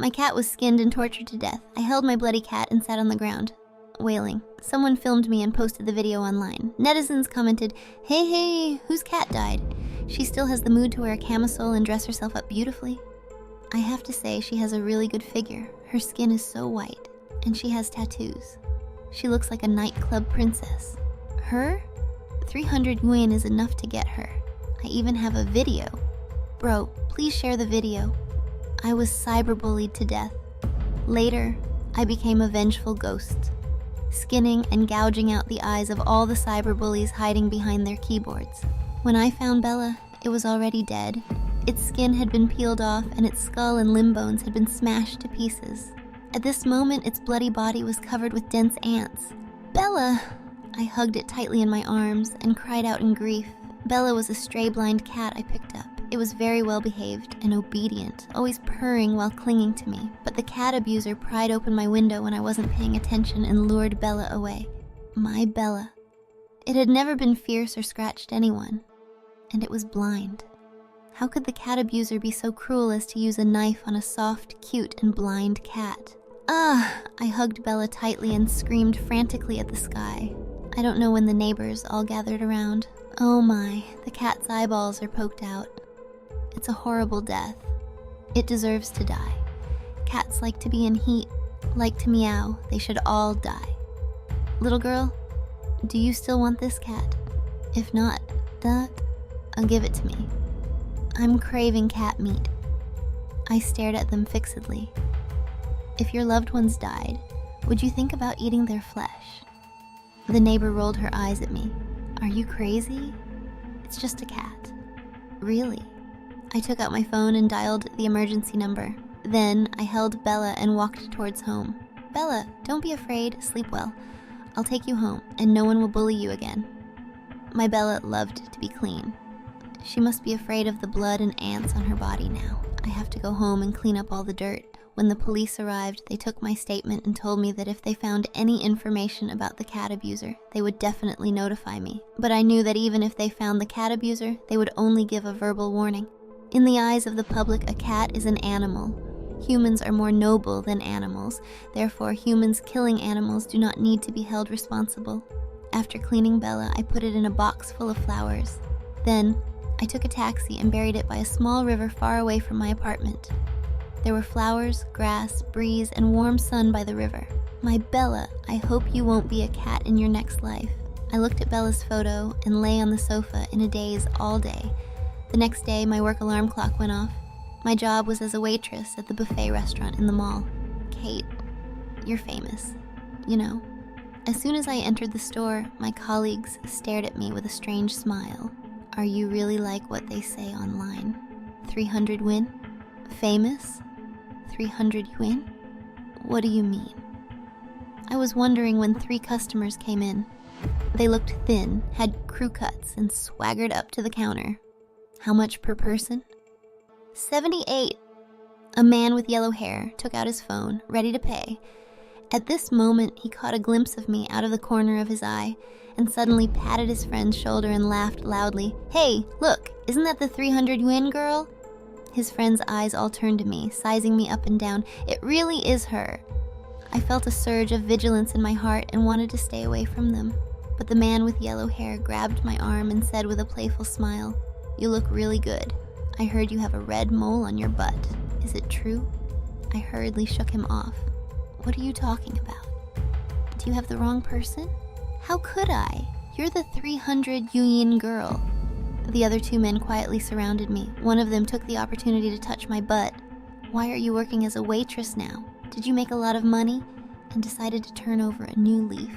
My cat was skinned and tortured to death. I held my bloody cat and sat on the ground, wailing. Someone filmed me and posted the video online. Netizens commented, hey, whose cat died? She still has the mood to wear a camisole and dress herself up beautifully. I have to say she has a really good figure. Her skin is so white, and she has tattoos. She looks like a nightclub princess. Her? 300 yuan is enough to get her. I even have a video. Bro, please share the video. I was cyberbullied to death. Later, I became a vengeful ghost, skinning and gouging out the eyes of all the cyberbullies hiding behind their keyboards. When I found Bella, it was already dead. Its skin had been peeled off and its skull and limb bones had been smashed to pieces. At this moment, its bloody body was covered with dense ants. Bella! I hugged it tightly in my arms and cried out in grief. Bella was a stray blind cat I picked up. It was very well behaved and obedient, always purring while clinging to me, but the cat abuser pried open my window when I wasn't paying attention and lured Bella away. My Bella. It had never been fierce or scratched anyone, and it was blind. How could the cat abuser be so cruel as to use a knife on a soft, cute, and blind cat? I hugged Bella tightly and screamed frantically at the sky. I don't know when the neighbors all gathered around. Oh my, the cat's eyeballs are poked out. It's a horrible death. It deserves to die. Cats like to be in heat, like to meow. They should all die. Little girl, do you still want this cat? If not, I'll give it to me. I'm craving cat meat. I stared at them fixedly. If your loved ones died, would you think about eating their flesh? The neighbor rolled her eyes at me. Are you crazy? It's just a cat. Really? I took out my phone and dialed the emergency number. Then I held Bella and walked towards home. Bella, don't be afraid, sleep well. I'll take you home and no one will bully you again. My Bella loved to be clean. She must be afraid of the blood and ants on her body now. I have to go home and clean up all the dirt. When the police arrived, they took my statement and told me that if they found any information about the cat abuser, they would definitely notify me. But I knew that even if they found the cat abuser, they would only give a verbal warning. In the eyes of the public, a cat is an animal. Humans are more noble than animals. Therefore, humans killing animals do not need to be held responsible. After cleaning Bella, I put it in a box full of flowers. Then, I took a taxi and buried it by a small river far away from my apartment. There were flowers, grass, breeze, and warm sun by the river. My Bella, I hope you won't be a cat in your next life. I looked at Bella's photo and lay on the sofa in a daze all day. The next day, my work alarm clock went off. My job was as a waitress at the buffet restaurant in the mall. Kate, you're famous, you know. As soon as I entered the store, my colleagues stared at me with a strange smile. Are you really like what they say online? 300 win? Famous? 300 yuan? What do you mean? I was wondering when 3 customers came in. They looked thin, had crew cuts, and swaggered up to the counter. How much per person? 78. A man with yellow hair took out his phone, ready to pay. At this moment, he caught a glimpse of me out of the corner of his eye, and suddenly patted his friend's shoulder and laughed loudly. Hey, look, isn't that the 300 yuan girl? His friend's eyes all turned to me, sizing me up and down. It really is her. I felt a surge of vigilance in my heart and wanted to stay away from them. But the man with yellow hair grabbed my arm and said with a playful smile, "You look really good. I heard you have a red mole on your butt. Is it true?" I hurriedly shook him off. What are you talking about? Do you have the wrong person? How could I? You're the 300 yuan girl. The other 2 men quietly surrounded me. One of them took the opportunity to touch my butt. Why are you working as a waitress now? Did you make a lot of money? And decided to turn over a new leaf.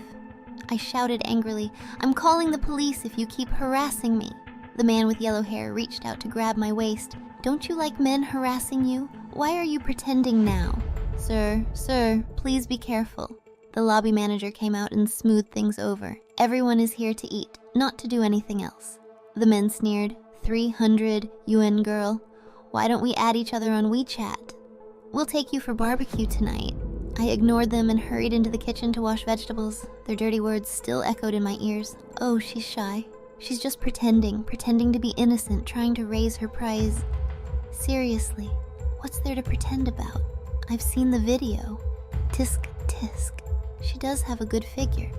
I shouted angrily, "I'm calling the police if you keep harassing me." The man with yellow hair reached out to grab my waist. Don't you like men harassing you? Why are you pretending now? Sir, please be careful. The lobby manager came out and smoothed things over. Everyone is here to eat, not to do anything else. The men sneered, 300 yuan girl. Why don't we add each other on WeChat? We'll take you for barbecue tonight. I ignored them and hurried into the kitchen to wash vegetables. Their dirty words still echoed in my ears. Oh, she's shy. She's just pretending to be innocent, trying to raise her prize. Seriously, what's there to pretend about? I've seen the video. Tisk, tisk. She does have a good figure.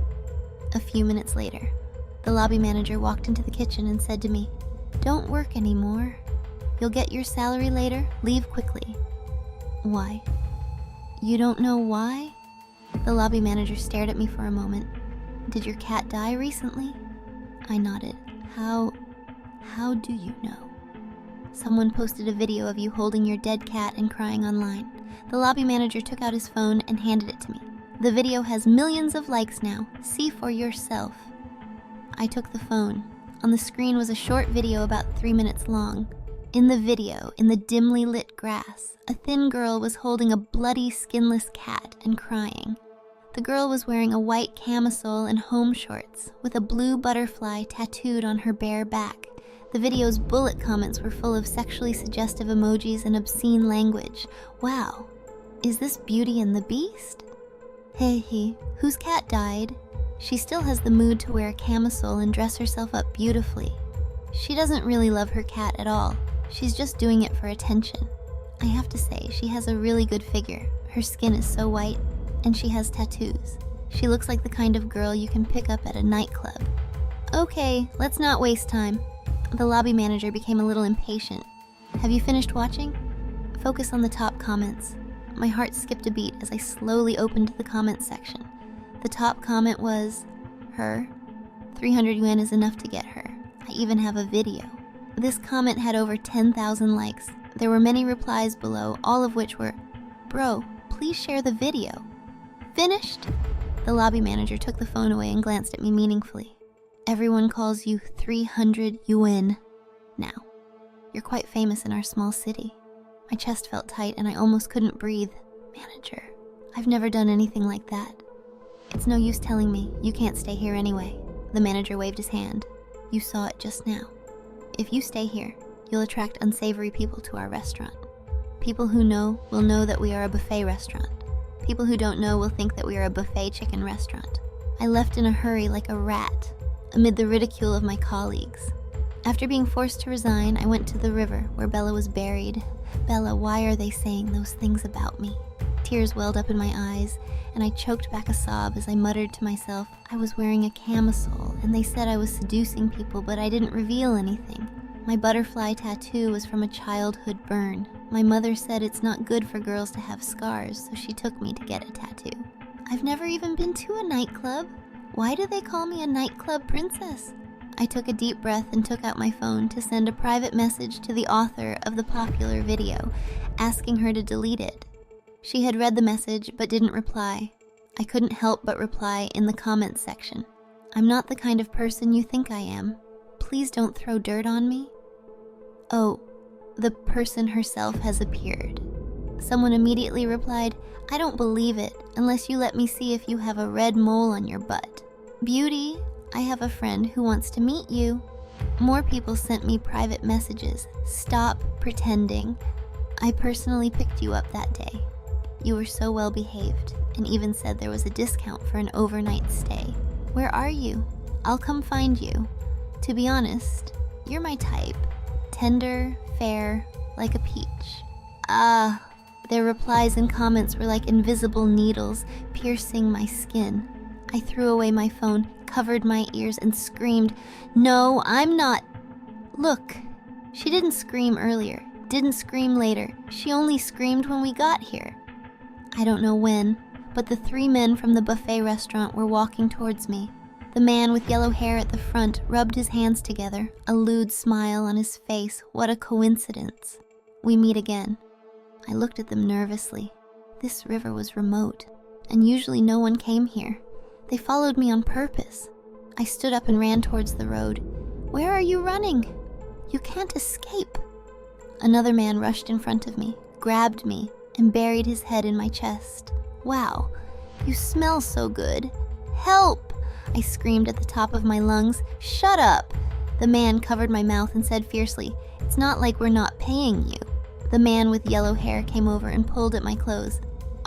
A few minutes later, the lobby manager walked into the kitchen and said to me, "Don't work anymore. You'll get your salary later. Leave quickly." Why? You don't know why? The lobby manager stared at me for a moment. Did your cat die recently? I nodded. How do you know? Someone posted a video of you holding your dead cat and crying online. The lobby manager took out his phone and handed it to me. The video has millions of likes now. See for yourself. I took the phone. On the screen was a short video about 3 minutes long. In the video, in the dimly lit grass, a thin girl was holding a bloody, skinless cat and crying. The girl was wearing a white camisole and home shorts, with a blue butterfly tattooed on her bare back. The video's bullet comments were full of sexually suggestive emojis and obscene language. Wow, is this Beauty and the Beast? Hey, whose cat died? She still has the mood to wear a camisole and dress herself up beautifully. She doesn't really love her cat at all. She's just doing it for attention. I have to say, she has a really good figure. Her skin is so white, and she has tattoos. She looks like the kind of girl you can pick up at a nightclub. Okay, let's not waste time. The lobby manager became a little impatient. Have you finished watching? Focus on the top comments. My heart skipped a beat as I slowly opened the comments section. The top comment was, her. 300 yuan is enough to get her. I even have a video. This comment had over 10,000 likes. There were many replies below, all of which were, "Bro, please share the video." Finished? The lobby manager took the phone away and glanced at me meaningfully. Everyone calls you 300 yuan now. You're quite famous in our small city. My chest felt tight and I almost couldn't breathe. Manager, I've never done anything like that. It's no use telling me, you can't stay here anyway. The manager waved his hand. You saw it just now. If you stay here, you'll attract unsavory people to our restaurant. People who know will know that we are a buffet restaurant. People who don't know will think that we are a buffet chicken restaurant. I left in a hurry like a rat, amid the ridicule of my colleagues. After being forced to resign, I went to the river where Bella was buried. Bella, why are they saying those things about me? Tears welled up in my eyes, and I choked back a sob as I muttered to myself, I was wearing a camisole, and they said I was seducing people, but I didn't reveal anything. My butterfly tattoo was from a childhood burn. My mother said it's not good for girls to have scars, so she took me to get a tattoo. I've never even been to a nightclub. Why do they call me a nightclub princess? I took a deep breath and took out my phone to send a private message to the author of the popular video, asking her to delete it. She had read the message but didn't reply. I couldn't help but reply in the comments section. I'm not the kind of person you think I am. Please don't throw dirt on me. Oh, the person herself has appeared. Someone immediately replied, I don't believe it unless you let me see if you have a red mole on your butt. Beauty, I have a friend who wants to meet you. More people sent me private messages. Stop pretending. I personally picked you up that day. You were so well behaved and even said there was a discount for an overnight stay. Where are you? I'll come find you. To be honest, you're my type. Tender, fair, like a peach. Their replies and comments were like invisible needles piercing my skin. I threw away my phone, covered my ears, and screamed, No, I'm not. Look, she didn't scream earlier, didn't scream later. She only screamed when we got here. I don't know when, but the 3 men from the buffet restaurant were walking towards me. The man with yellow hair at the front rubbed his hands together, a lewd smile on his face. What a coincidence. We meet again. I looked at them nervously. This river was remote, and usually no one came here. They followed me on purpose. I stood up and ran towards the road. Where are you running? You can't escape. Another man rushed in front of me, grabbed me, and buried his head in my chest. Wow, you smell so good. Help! I screamed at the top of my lungs. Shut up! The man covered my mouth and said fiercely, It's not like we're not paying you. The man with yellow hair came over and pulled at my clothes.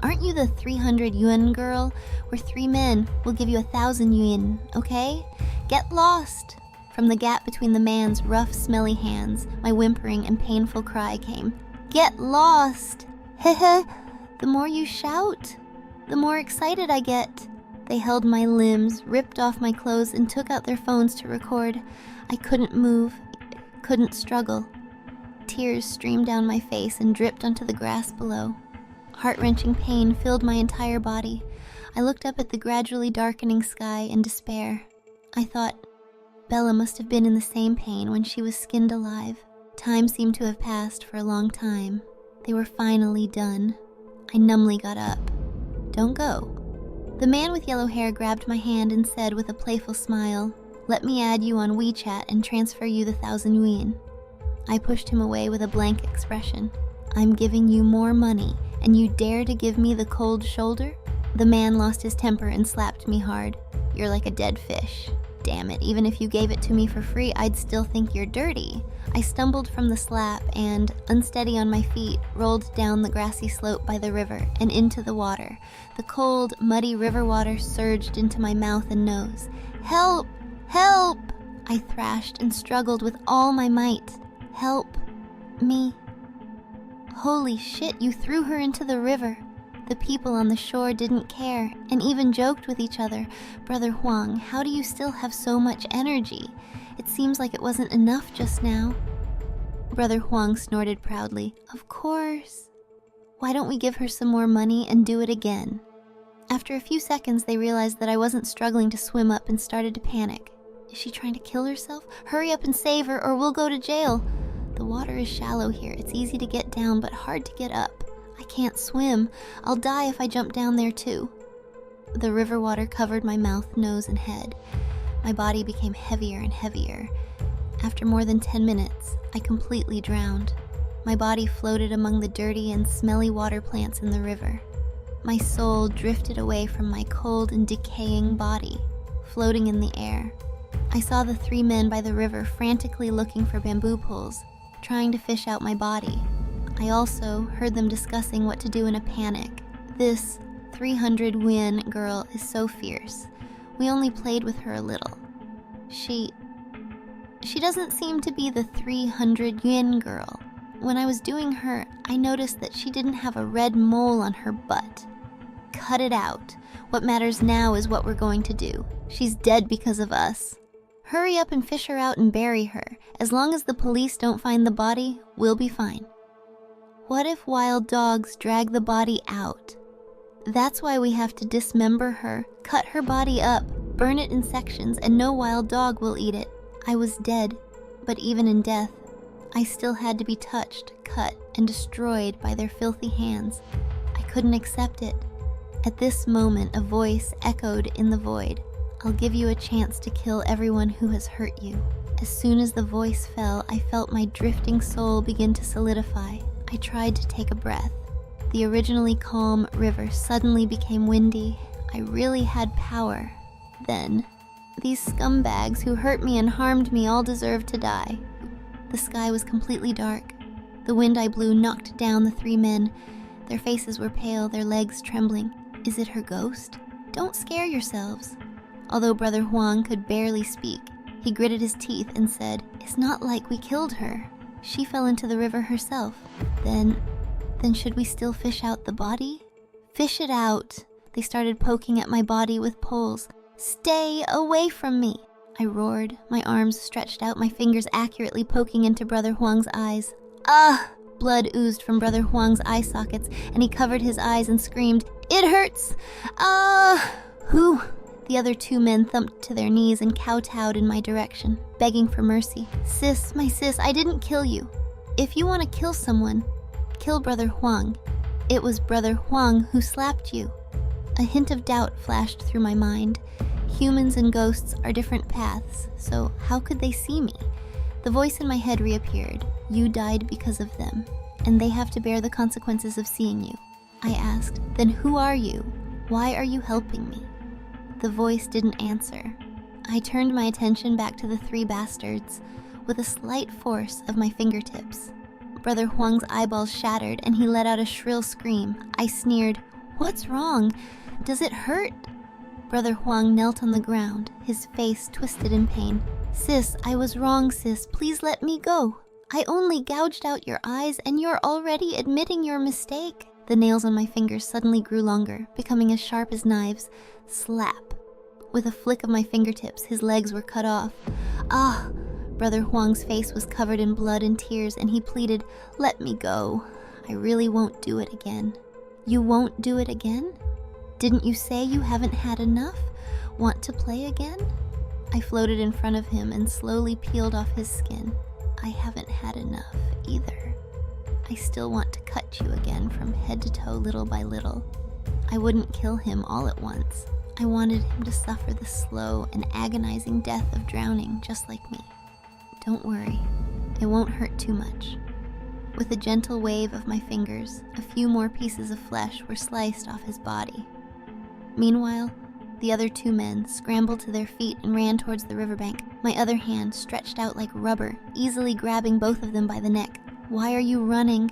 Aren't you the 300 yuan girl? We're 3 men. We'll give you 1,000 yuan, okay? Get lost! From the gap between the man's rough, smelly hands, my whimpering and painful cry came. Get lost! Heh. The more you shout, the more excited I get. They held my limbs, ripped off my clothes, and took out their phones to record. I couldn't move, couldn't struggle. Tears streamed down my face and dripped onto the grass below. Heart-wrenching pain filled my entire body. I looked up at the gradually darkening sky in despair. I thought, Bella must have been in the same pain when she was skinned alive. Time seemed to have passed for a long time. They were finally done. I numbly got up. Don't go. The man with yellow hair grabbed my hand and said with a playful smile, let me add you on WeChat and transfer you the 1,000 yuan. I pushed him away with a blank expression. I'm giving you more money, and you dare to give me the cold shoulder? The man lost his temper and slapped me hard. You're like a dead fish. Damn it, even if you gave it to me for free, I'd still think you're dirty. I stumbled from the slap and, unsteady on my feet, rolled down the grassy slope by the river and into the water. The cold, muddy river water surged into my mouth and nose. Help! Help! I thrashed and struggled with all my might. Help me. Holy shit, you threw her into the river. The people on the shore didn't care and even joked with each other. Brother Huang, how do you still have so much energy? It seems like it wasn't enough just now. Brother Huang snorted proudly. Of course. Why don't we give her some more money and do it again? After a few seconds, they realized that I wasn't struggling to swim up and started to panic. Is she trying to kill herself? Hurry up and save her or we'll go to jail. The water is shallow here. It's easy to get down, but hard to get up. I can't swim. I'll die if I jump down there too. The river water covered my mouth, nose, and head. My body became heavier and heavier. After more than 10 minutes, I completely drowned. My body floated among the dirty and smelly water plants in the river. My soul drifted away from my cold and decaying body, floating in the air. I saw the 3 men by the river frantically looking for bamboo poles, trying to fish out my body. I also heard them discussing what to do in a panic. This 300 yuan girl is so fierce. We only played with her a little. She doesn't seem to be the 300 yuan girl. When I was doing her, I noticed that she didn't have a red mole on her butt. Cut it out. What matters now is what we're going to do. She's dead because of us. Hurry up and fish her out and bury her. As long as the police don't find the body, we'll be fine. What if wild dogs drag the body out? That's why we have to dismember her, cut her body up, burn it in sections, and no wild dog will eat it. I was dead, but even in death, I still had to be touched, cut, and destroyed by their filthy hands. I couldn't accept it. At this moment, a voice echoed in the void. I'll give you a chance to kill everyone who has hurt you. As soon as the voice fell, I felt my drifting soul begin to solidify. I tried to take a breath. The originally calm river suddenly became windy. I really had power. Then, these scumbags who hurt me and harmed me all deserved to die. The sky was completely dark. The wind I blew knocked down the 3 men. Their faces were pale, their legs trembling. Is it her ghost? Don't scare yourselves. Although Brother Huang could barely speak, he gritted his teeth and said, It's not like we killed her. She fell into the river herself. Then should we still fish out the body? Fish it out. They started poking at my body with poles. Stay away from me, I roared, my arms stretched out, my fingers accurately poking into Brother Huang's eyes. Ah! Blood oozed from Brother Huang's eye sockets, and he covered his eyes and screamed, It hurts! Ah! Who? The other 2 men thumped to their knees and kowtowed in my direction, begging for mercy. Sis, my sis, I didn't kill you. If you want to kill someone, kill Brother Huang. It was Brother Huang who slapped you. A hint of doubt flashed through my mind. Humans and ghosts are different paths, so how could they see me? The voice in my head reappeared. You died because of them, and they have to bear the consequences of seeing you. I asked, Then who are you? Why are you helping me? The voice didn't answer. I turned my attention back to the 3 bastards with a slight force of my fingertips. Brother Huang's eyeballs shattered and he let out a shrill scream. I sneered, What's wrong? Does it hurt? Brother Huang knelt on the ground, his face twisted in pain. Sis, I was wrong, sis. Please let me go. I only gouged out your eyes and you're already admitting your mistake. The nails on my fingers suddenly grew longer, becoming as sharp as knives. Slap. With a flick of my fingertips, his legs were cut off. Ah! Brother Huang's face was covered in blood and tears, and he pleaded, "Let me go. I really won't do it again." "You won't do it again? Didn't you say you haven't had enough? Want to play again?" I floated in front of him and slowly peeled off his skin. "I haven't had enough either. I still want to cut you again from head to toe little by little." I wouldn't kill him all at once. I wanted him to suffer the slow and agonizing death of drowning just like me. "Don't worry, it won't hurt too much." With a gentle wave of my fingers, a few more pieces of flesh were sliced off his body. Meanwhile, the other two men scrambled to their feet and ran towards the riverbank, my other hand stretched out like rubber, easily grabbing both of them by the neck. "Why are you running?"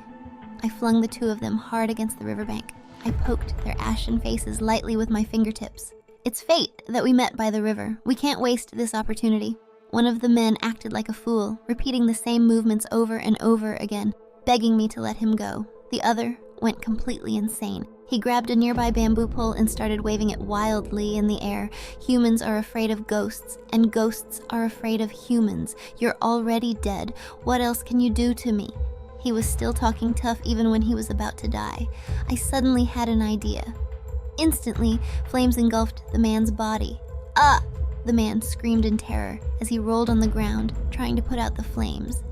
I flung the two of them hard against the riverbank. I poked their ashen faces lightly with my fingertips. "It's fate that we met by the river. We can't waste this opportunity." One of the men acted like a fool, repeating the same movements over and over again, begging me to let him go. The other went completely insane. He grabbed a nearby bamboo pole and started waving it wildly in the air. "Humans are afraid of ghosts, and ghosts are afraid of humans. You're already dead. What else can you do to me?" He was still talking tough even when he was about to die. I suddenly had an idea. Instantly, flames engulfed the man's body. "Ah!" The man screamed in terror as he rolled on the ground, trying to put out the flames.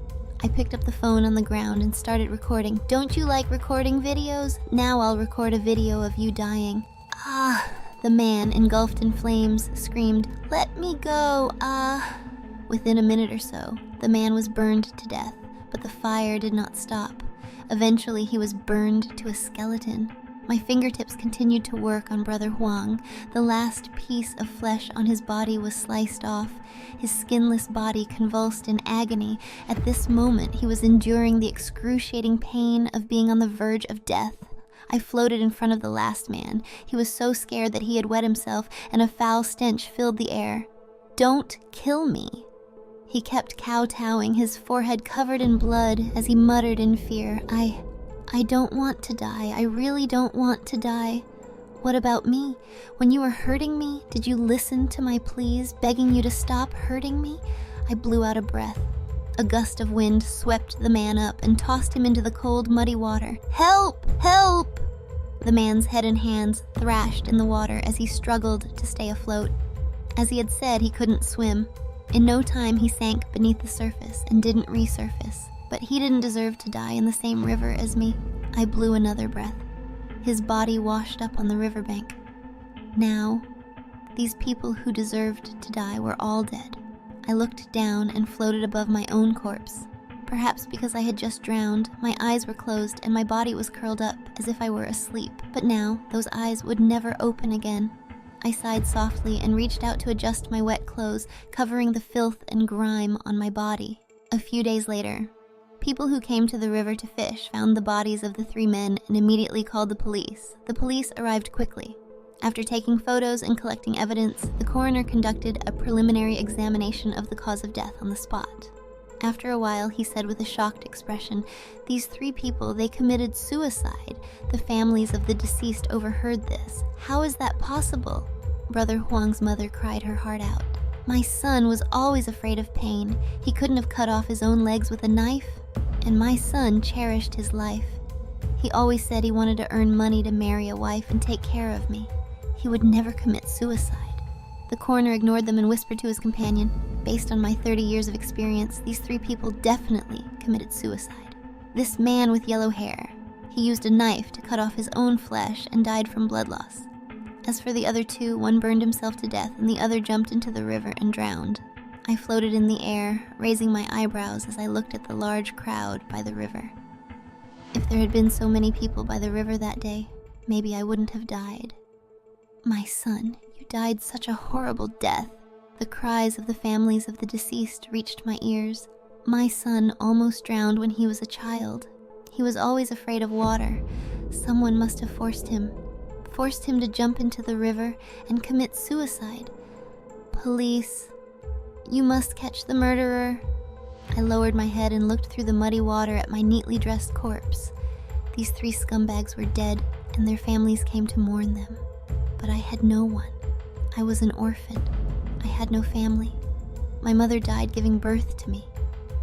I picked up the phone on the ground and started recording. "Don't you like recording videos? Now I'll record a video of you dying." "Ah!" The man, engulfed in flames, screamed, "Let me go, ah!" Within a minute or so, the man was burned to death, but the fire did not stop. Eventually, he was burned to a skeleton. My fingertips continued to work on Brother Huang. The last piece of flesh on his body was sliced off. His skinless body convulsed in agony. At this moment, he was enduring the excruciating pain of being on the verge of death. I floated in front of the last man. He was so scared that he had wet himself, and a foul stench filled the air. "Don't kill me." He kept kowtowing, his forehead covered in blood, as he muttered in fear, I don't want to die. I really don't want to die." "What about me? When you were hurting me, did you listen to my pleas, begging you to stop hurting me?" I blew out a breath. A gust of wind swept the man up and tossed him into the cold, muddy water. "Help! Help!" The man's head and hands thrashed in the water as he struggled to stay afloat. As he had said, he couldn't swim. In no time, he sank beneath the surface and didn't resurface. But he didn't deserve to die in the same river as me. I blew another breath. His body washed up on the riverbank. Now, these people who deserved to die were all dead. I looked down and floated above my own corpse. Perhaps because I had just drowned, my eyes were closed and my body was curled up as if I were asleep. But now, those eyes would never open again. I sighed softly and reached out to adjust my wet clothes, covering the filth and grime on my body. A few days later, people who came to the river to fish found the bodies of the three men and immediately called the police. The police arrived quickly. After taking photos and collecting evidence, the coroner conducted a preliminary examination of the cause of death on the spot. After a while, he said with a shocked expression, "These three people, they committed suicide. The families of the deceased overheard this. How is that possible?" Brother Huang's mother cried her heart out. "My son was always afraid of pain. He couldn't have cut off his own legs with a knife. And my son cherished his life. He always said he wanted to earn money to marry a wife and take care of me. He would never commit suicide." The coroner ignored them and whispered to his companion, "Based on my 30 years of experience, these three people definitely committed suicide. This man with yellow hair, he used a knife to cut off his own flesh and died from blood loss. As for the other two, one burned himself to death and the other jumped into the river and drowned." I floated in the air, raising my eyebrows as I looked at the large crowd by the river. If there had been so many people by the river that day, maybe I wouldn't have died. "My son, you died such a horrible death." The cries of the families of the deceased reached my ears. "My son almost drowned when he was a child. He was always afraid of water. Someone must have forced him to jump into the river and commit suicide. Police, you must catch the murderer." I lowered my head and looked through the muddy water at my neatly dressed corpse. These 3 scumbags were dead, and their families came to mourn them. But I had no one. I was an orphan. I had no family. My mother died giving birth to me.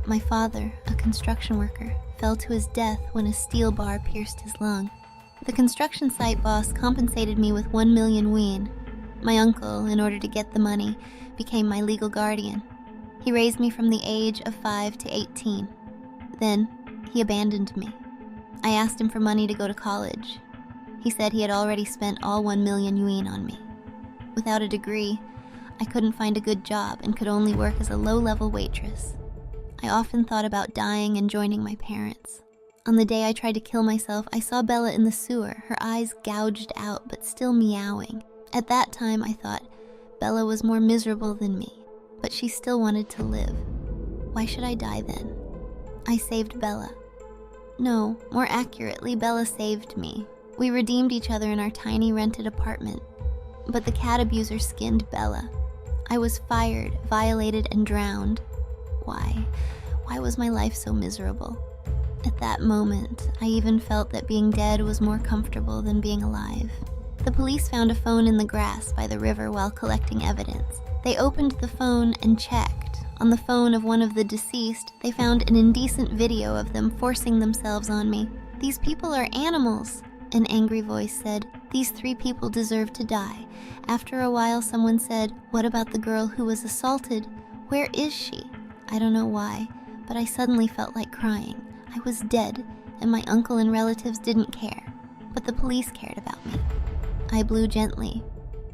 My father, a construction worker, fell to his death when a steel bar pierced his lung. The construction site boss compensated me with 1 million ween. My uncle, in order to get the money, became my legal guardian. He raised me from the age of 5 to 18. Then, he abandoned me. I asked him for money to go to college. He said he had already spent all 1 million yuan on me. Without a degree, I couldn't find a good job and could only work as a low-level waitress. I often thought about dying and joining my parents. On the day I tried to kill myself, I saw Bella in the sewer, her eyes gouged out but still meowing. At that time, I thought, Bella was more miserable than me, but she still wanted to live. Why should I die then? I saved Bella. No, more accurately, Bella saved me. We redeemed each other in our tiny rented apartment. But the cat abuser skinned Bella. I was fired, violated, and drowned. Why? Why was my life so miserable? At that moment, I even felt that being dead was more comfortable than being alive. The police found a phone in the grass by the river while collecting evidence. They opened the phone and checked. On the phone of one of the deceased, they found an indecent video of them forcing themselves on me. "These people are animals," an angry voice said. "These 3 people deserve to die." After a while, someone said, "What about the girl who was assaulted? Where is she?" I don't know why, but I suddenly felt like crying. I was dead, and my uncle and relatives didn't care, but the police cared about me. I blew gently.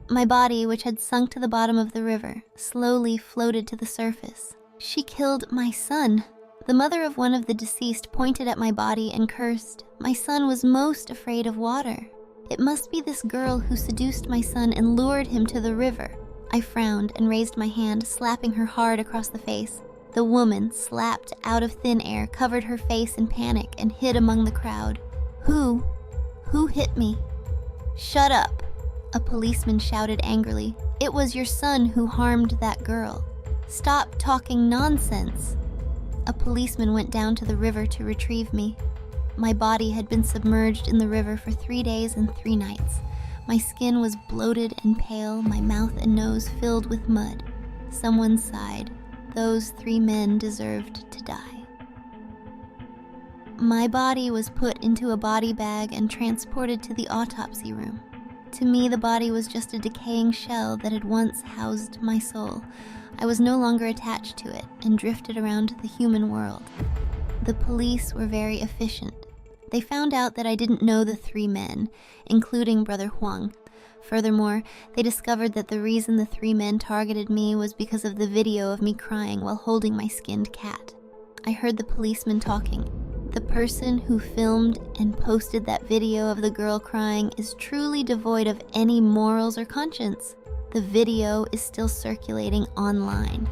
My body, which had sunk to the bottom of the river, slowly floated to the surface. "She killed my son." The mother of one of the deceased pointed at my body and cursed. "My son was most afraid of water. It must be this girl who seduced my son and lured him to the river." I frowned and raised my hand, slapping her hard across the face. The woman, slapped out of thin air, covered her face in panic and hid among the crowd. Who hit me?" "Shut up," a policeman shouted angrily. "It was your son who harmed that girl. Stop talking nonsense." A policeman went down to the river to retrieve me. My body had been submerged in the river for 3 days and 3 nights. My skin was bloated and pale, my mouth and nose filled with mud. Someone sighed. Those 3 men deserved to die. My body was put into a body bag and transported to the autopsy room. To me, the body was just a decaying shell that had once housed my soul. I was no longer attached to it and drifted around the human world. The police were very efficient. They found out that I didn't know the 3 men, including Brother Huang. Furthermore, they discovered that the reason the 3 men targeted me was because of the video of me crying while holding my skinned cat. I heard the policeman talking. "The person who filmed and posted that video of the girl crying is truly devoid of any morals or conscience. The video is still circulating online."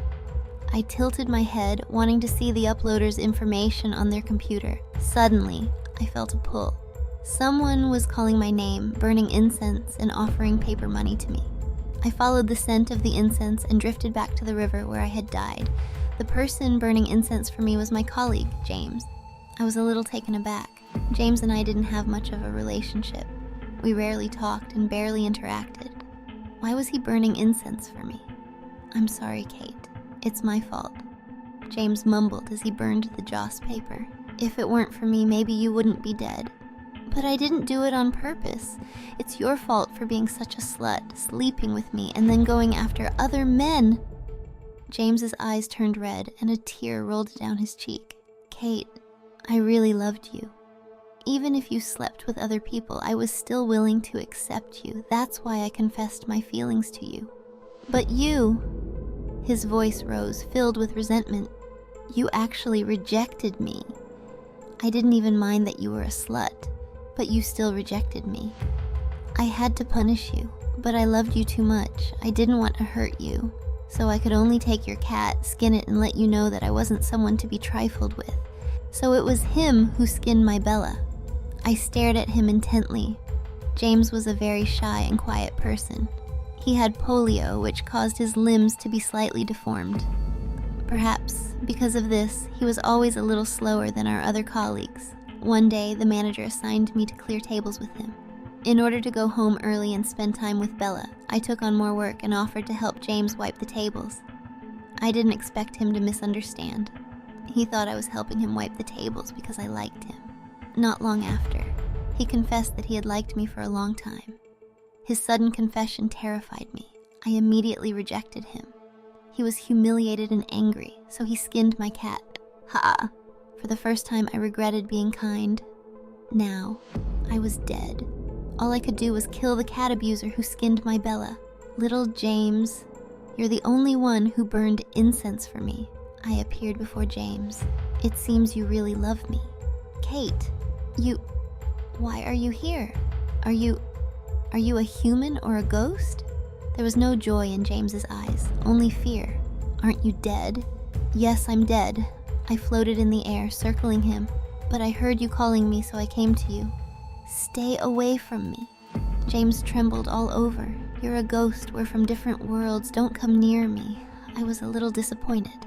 I tilted my head, wanting to see the uploader's information on their computer. Suddenly, I felt a pull. Someone was calling my name, burning incense, and offering paper money to me. I followed the scent of the incense and drifted back to the river where I had died. The person burning incense for me was my colleague, James. I was a little taken aback. James and I didn't have much of a relationship. We rarely talked and barely interacted. Why was he burning incense for me? "I'm sorry, Kate. It's my fault." James mumbled as he burned the joss paper. "If it weren't for me, maybe you wouldn't be dead." "But I didn't do it on purpose. It's your fault for being such a slut, sleeping with me, and then going after other men." James's eyes turned red, and a tear rolled down his cheek. "Kate, I really loved you. Even if you slept with other people, I was still willing to accept you. That's why I confessed my feelings to you. But you," his voice rose, filled with resentment, "you actually rejected me. I didn't even mind that you were a slut, but you still rejected me. I had to punish you, but I loved you too much. I didn't want to hurt you, so I could only take your cat, skin it, and let you know that I wasn't someone to be trifled with. So it was him who skinned my Bella." I stared at him intently. James was a very shy and quiet person. He had polio, which caused his limbs to be slightly deformed. Perhaps because of this, he was always a little slower than our other colleagues. One day, the manager assigned me to clear tables with him. In order to go home early and spend time with Bella, I took on more work and offered to help James wipe the tables. I didn't expect him to misunderstand. He thought I was helping him wipe the tables because I liked him. Not long after, he confessed that he had liked me for a long time. His sudden confession terrified me. I immediately rejected him. He was humiliated and angry, so he skinned my cat. Ha! For the first time, I regretted being kind. Now, I was dead. All I could do was kill the cat abuser who skinned my Bella. Little James, you're the only one who burned incense for me. I appeared before James. It seems you really love me. Kate, why are you here? Are you a human or a ghost? There was no joy in James's eyes, only fear. Aren't you dead? Yes, I'm dead. I floated in the air, circling him, but I heard you calling me, so I came to you. Stay away from me. James trembled all over. You're a ghost. We're from different worlds. Don't come near me. I was a little disappointed.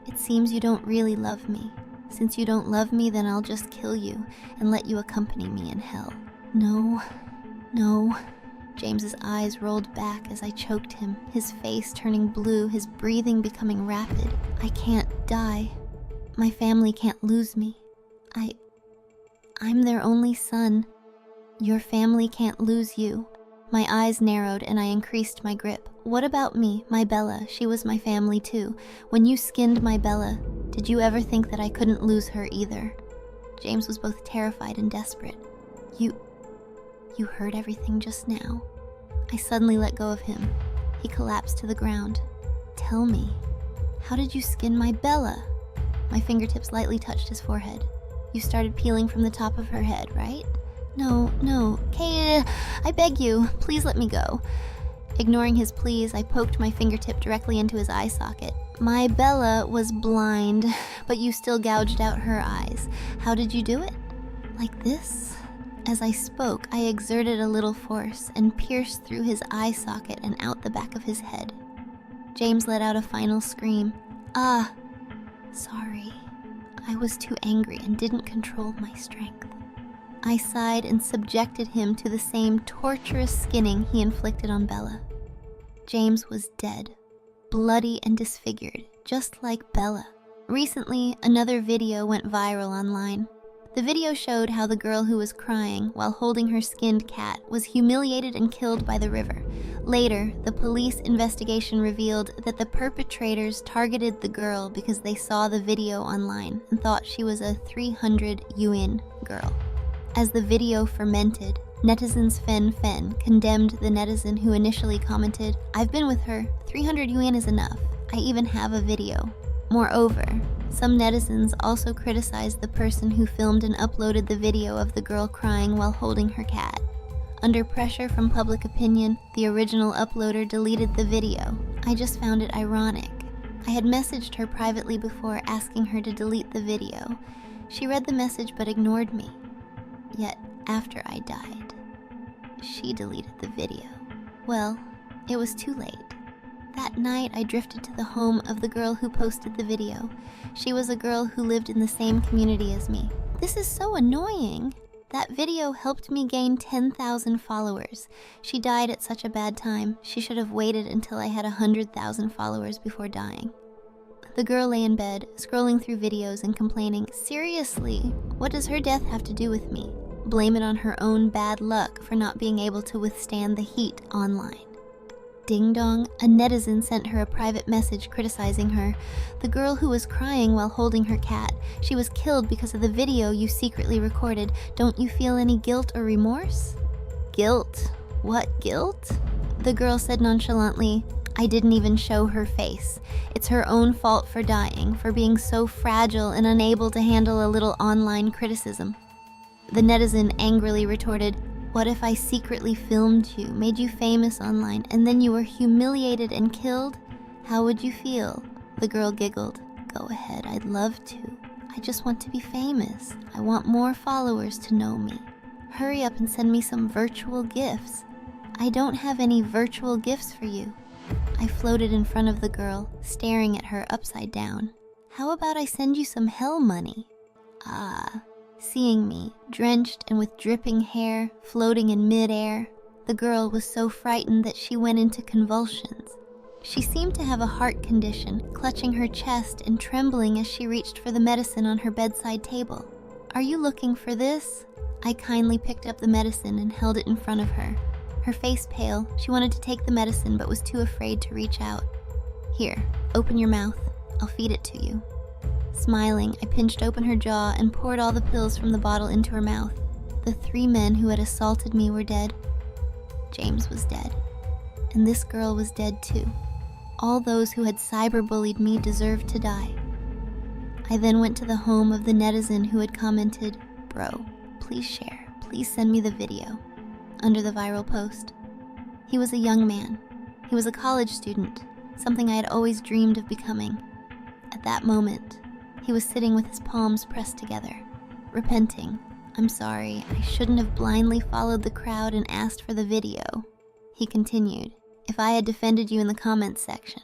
It seems you don't really love me. Since you don't love me, then I'll just kill you and let you accompany me in hell. No. James's eyes rolled back as I choked him, his face turning blue, his breathing becoming rapid. I can't die. My family can't lose me. I'm their only son. Your family can't lose you. My eyes narrowed and I increased my grip. What about me, my Bella? She was my family too. When you skinned my Bella, did you ever think that I couldn't lose her either? James was both terrified and desperate. You heard everything just now. I suddenly let go of him. He collapsed to the ground. Tell me, how did you skin my Bella? My fingertips lightly touched his forehead. You started peeling from the top of her head, right? No, Kate, I beg you, please let me go. Ignoring his pleas, I poked my fingertip directly into his eye socket. My Bella was blind, but you still gouged out her eyes. How did you do it? Like this? As I spoke, I exerted a little force and pierced through his eye socket and out the back of his head. James let out a final scream. Sorry. I was too angry and didn't control my strength. I sighed and subjected him to the same torturous skinning he inflicted on Bella. James was dead, bloody and disfigured, just like Bella. Recently, another video went viral online. The video showed how the girl who was crying while holding her skinned cat was humiliated and killed by the river. Later, the police investigation revealed that the perpetrators targeted the girl because they saw the video online and thought she was a 300 yuan girl. As the video fermented, netizens Fen condemned the netizen who initially commented, "I've been with her, 300 yuan is enough. I even have a video." Moreover, some netizens also criticized the person who filmed and uploaded the video of the girl crying while holding her cat. Under pressure from public opinion, the original uploader deleted the video. I just found it ironic. I had messaged her privately before asking her to delete the video. She read the message but ignored me. Yet, after I died, she deleted the video. Well, it was too late. That night, I drifted to the home of the girl who posted the video. She was a girl who lived in the same community as me. This is so annoying. That video helped me gain 10,000 followers. She died at such a bad time. She should have waited until I had 100,000 followers before dying. The girl lay in bed, scrolling through videos and complaining, "Seriously, what does her death have to do with me?" Blame it on her own bad luck for not being able to withstand the heat online. Ding dong, a netizen sent her a private message criticizing her. "The girl who was crying while holding her cat, she was killed because of the video you secretly recorded. Don't you feel any guilt or remorse?" Guilt? What guilt? The girl said nonchalantly, "I didn't even show her face. It's her own fault for dying, for being so fragile and unable to handle a little online criticism." The netizen angrily retorted, "What if I secretly filmed you, made you famous online, and then you were humiliated and killed? How would you feel?" The girl giggled. "Go ahead, I'd love to. I just want to be famous. I want more followers to know me. Hurry up and send me some virtual gifts." "I don't have any virtual gifts for you." I floated in front of the girl, staring at her upside down. "How about I send you some hell money?" Seeing me, drenched and with dripping hair, floating in mid-air, the girl was so frightened that she went into convulsions. She seemed to have a heart condition, clutching her chest and trembling as she reached for the medicine on her bedside table. "Are you looking for this?" I kindly picked up the medicine and held it in front of her. Her face pale, she wanted to take the medicine but was too afraid to reach out. "Here, open your mouth. I'll feed it to you." Smiling, I pinched open her jaw and poured all the pills from the bottle into her mouth. The 3 men who had assaulted me were dead. James was dead. And this girl was dead too. All those who had cyberbullied me deserved to die. I then went to the home of the netizen who had commented, "Bro, please share, please send me the video," under the viral post. He was a young man. He was a college student, something I had always dreamed of becoming. At that moment, he was sitting with his palms pressed together, repenting. "I'm sorry, I shouldn't have blindly followed the crowd and asked for the video." He continued, "If I had defended you in the comments section,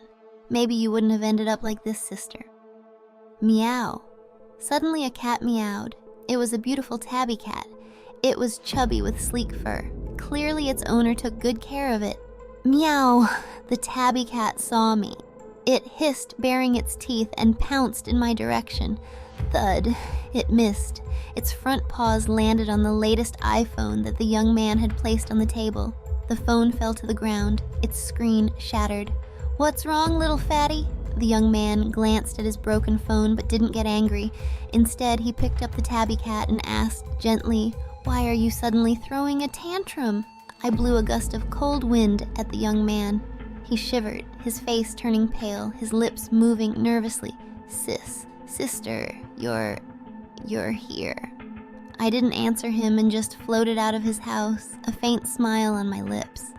maybe you wouldn't have ended up like this, sister." Meow. Suddenly a cat meowed. It was a beautiful tabby cat. It was chubby with sleek fur. Clearly its owner took good care of it. Meow. The tabby cat saw me. It hissed, baring its teeth, and pounced in my direction. Thud. It missed. Its front paws landed on the latest iPhone that the young man had placed on the table. The phone fell to the ground. Its screen shattered. "What's wrong, little fatty?" The young man glanced at his broken phone but didn't get angry. Instead, he picked up the tabby cat and asked gently, "Why are you suddenly throwing a tantrum?" I blew a gust of cold wind at the young man. He shivered, his face turning pale, his lips moving nervously. Sister, you're here." I didn't answer him and just floated out of his house, a faint smile on my lips.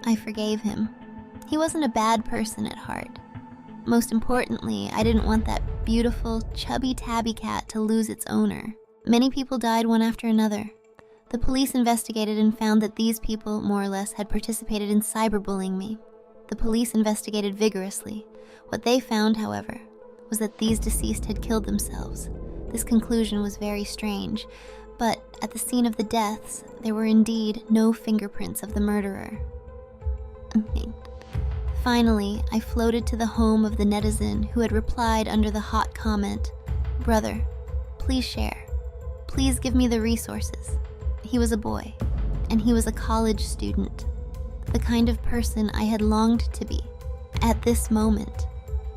I forgave him. He wasn't a bad person at heart. Most importantly, I didn't want that beautiful, chubby tabby cat to lose its owner. Many people died one after another. The police investigated and found that these people, more or less, had participated in cyberbullying me. The police investigated vigorously. What they found, however, was that these deceased had killed themselves. This conclusion was very strange, but at the scene of the deaths, there were indeed no fingerprints of the murderer. Finally, I floated to the home of the netizen who had replied under the hot comment, "Brother, please share. Please give me the resources." He was a boy, and he was a college student, the kind of person I had longed to be. At this moment,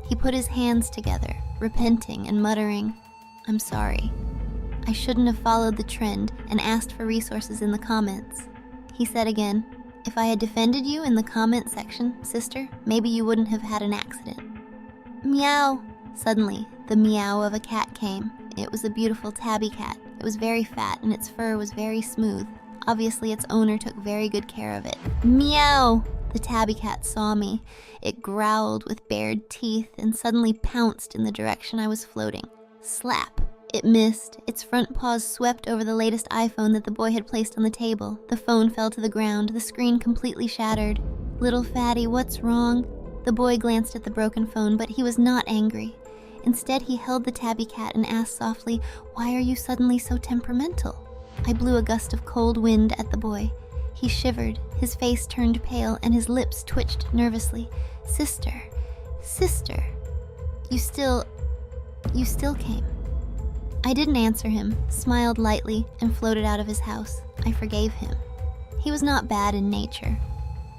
he put his hands together, repenting and muttering, "I'm sorry. I shouldn't have followed the trend and asked for resources in the comments." He said again, "If I had defended you in the comment section, sister, maybe you wouldn't have had an accident." Meow. Suddenly, the meow of a cat came. It was a beautiful tabby cat. It was very fat and its fur was very smooth. Obviously, its owner took very good care of it. Meow! The tabby cat saw me. It growled with bared teeth and suddenly pounced in the direction I was floating. Slap! It missed. Its front paws swept over the latest iPhone that the boy had placed on the table. The phone fell to the ground, the screen completely shattered. "Little fatty, what's wrong?" The boy glanced at the broken phone, but he was not angry. Instead, he held the tabby cat and asked softly, "Why are you suddenly so temperamental?" I blew a gust of cold wind at the boy. He shivered, his face turned pale, and his lips twitched nervously. Sister, you still came." I didn't answer him, smiled lightly, and floated out of his house. I forgave him. He was not bad in nature.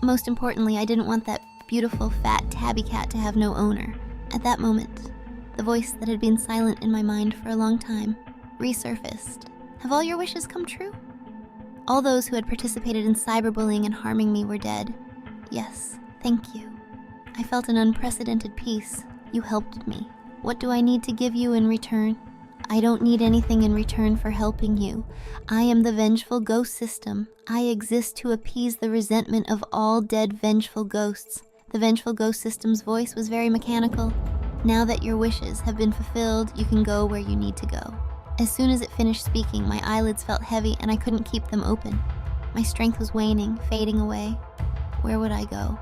Most importantly, I didn't want that beautiful, fat tabby cat to have no owner. At that moment, the voice that had been silent in my mind for a long time resurfaced. "Have all your wishes come true?" All those who had participated in cyberbullying and harming me were dead. Yes, thank you. I felt an unprecedented peace. You helped me. What do I need to give you in return? I don't need anything in return for helping you. I am the vengeful ghost system. I exist to appease the resentment of all dead vengeful ghosts. The vengeful ghost system's voice was very mechanical. Now that your wishes have been fulfilled, you can go where you need to go. As soon as it finished speaking, my eyelids felt heavy and I couldn't keep them open. My strength was waning, fading away. Where would I go?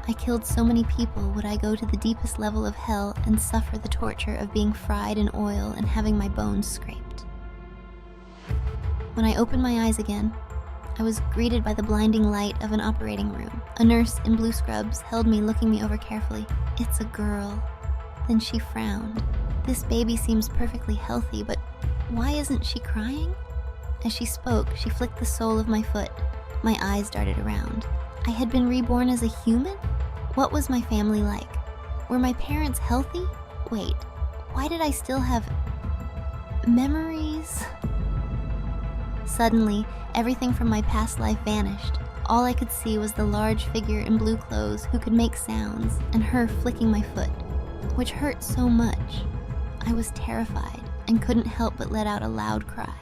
I killed so many people. Would I go to the deepest level of hell and suffer the torture of being fried in oil and having my bones scraped? When I opened my eyes again, I was greeted by the blinding light of an operating room. A nurse in blue scrubs held me, looking me over carefully. "It's a girl." Then she frowned. "This baby seems perfectly healthy, but why isn't she crying?" As she spoke, she flicked the sole of my foot. My eyes darted around. I had been reborn as a human? What was my family like? Were my parents healthy? Wait, why did I still have memories? Suddenly, everything from my past life vanished. All I could see was the large figure in blue clothes who could make sounds, and her flicking my foot, which hurt so much. I was terrified and couldn't help but let out a loud cry.